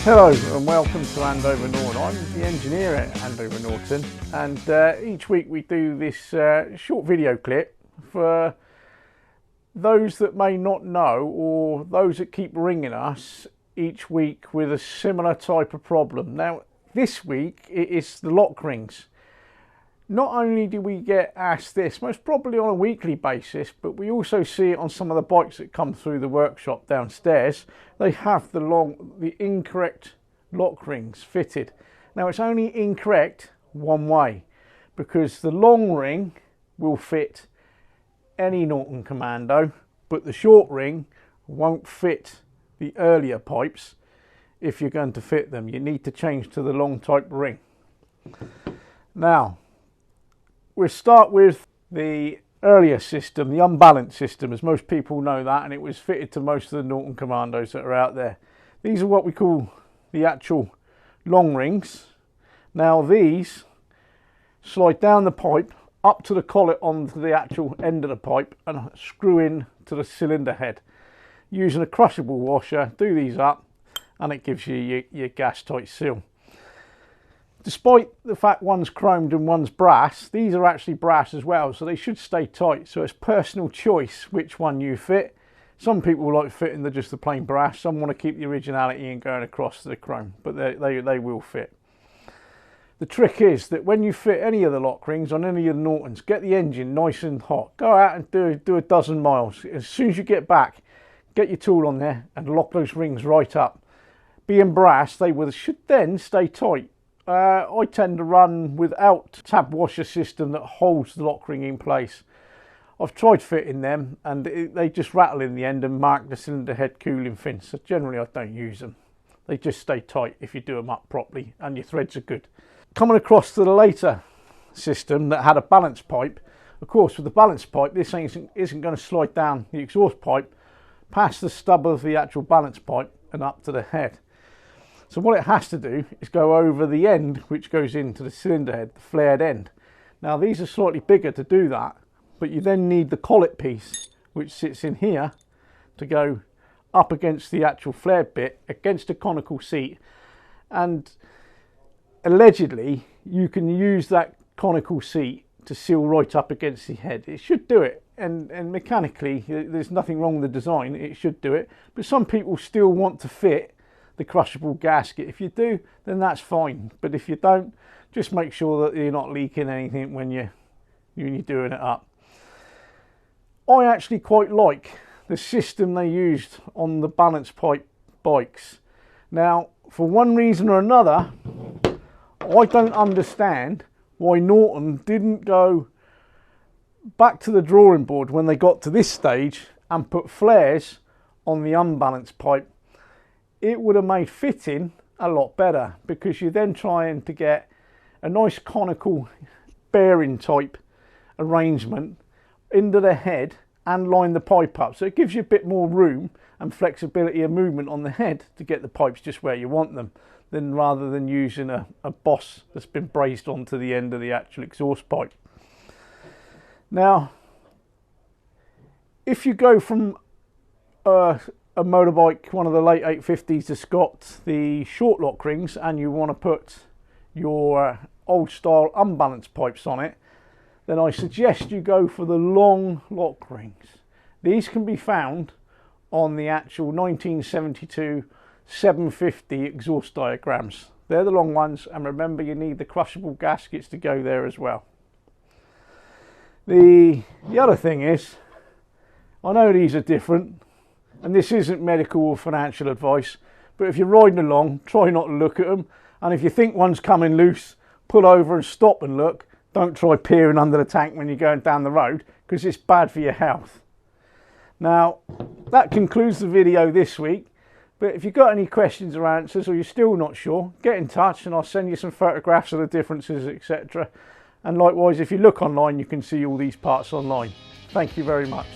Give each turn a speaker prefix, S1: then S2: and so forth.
S1: Hello and welcome to Andover Norton. I'm the engineer at Andover Norton, and each week we do this short video clip for those that may not know, or those that keep ringing us each week with a similar type of problem. Now this week it is the lock rings. Not only do we get asked this most probably on a weekly basis, but we also see it on some of the bikes that come through the workshop downstairs. They have the incorrect lock rings fitted. Now it's only incorrect one way, because the long ring will fit any Norton Commando, but the short ring won't fit the earlier pipes. If you're going to fit them, you need to change to the long type ring. Now we'll start with the earlier system, the Unbalanced system, as most people know that, and it was fitted to most of the Norton Commandos that are out there. These are what we call the actual long rings. Now these slide down the pipe up to the collet onto the actual end of the pipe and screw in to the cylinder head. Using a crushable washer, do these up and it gives you your gas tight seal. Despite the fact one's chromed and one's brass, these are actually brass as well, so they should stay tight. So it's personal choice which one you fit. Some people like fitting just the plain brass, some want to keep the originality and going across to the chrome, but they will fit. The trick is that when you fit any of the lock rings on any of the Nortons, get the engine nice and hot. Go out and do a dozen miles. As soon as you get back, get your tool on there and lock those rings right up. Being brass, they should then stay tight. I tend to run without tab washer system that holds the lock ring in place. I've tried fitting them and they just rattle in the end and mark the cylinder head cooling fins, so generally I don't use them. They just stay tight if you do them up properly and your threads are good. Coming across to the later system that had a balance pipe, of course with the balance pipe this isn't going to slide down the exhaust pipe past the stub of the actual balance pipe and up to the head. So what it has to do is go over the end which goes into the cylinder head, the flared end. Now these are slightly bigger to do that, but you then need the collet piece which sits in here to go up against the actual flared bit against a conical seat, and allegedly you can use that conical seat to seal right up against the head. It should do it, and mechanically there's nothing wrong with the design, it should do it, but some people still want to fit the crushable gasket. If you do, then that's fine, but if you don't, just make sure that you're not leaking anything when you're doing it up. I actually quite like the system they used on the balance pipe bikes. Now for one reason or another, I don't understand why Norton didn't go back to the drawing board when they got to this stage and put flares on the unbalanced pipe. It would have made fitting a lot better, because you're then trying to get a nice conical bearing type arrangement into the head and line the pipe up, so it gives you a bit more room and flexibility of movement on the head to get the pipes just where you want them, rather than using a boss that's been braced onto the end of the actual exhaust pipe. Now if you go from a motorbike, one of the late 850s that's got the short lock rings, and you want to put your old style unbalanced pipes on it, then I suggest you go for the long lock rings. These can be found on the actual 1972 750 exhaust diagrams. They're the long ones, and remember you need the crushable gaskets to go there as well. The other thing is, I know these are different, and this isn't medical or financial advice, but if you're riding along, try not to look at them, and if you think one's coming loose, pull over and stop and look. Don't try peering under the tank when you're going down the road, because it's bad for your health. Now that concludes the video this week, but if you've got any questions or answers, or you're still not sure, get in touch and I'll send you some photographs of the differences, etc. And likewise, if you look online, you can see all these parts online. Thank you very much.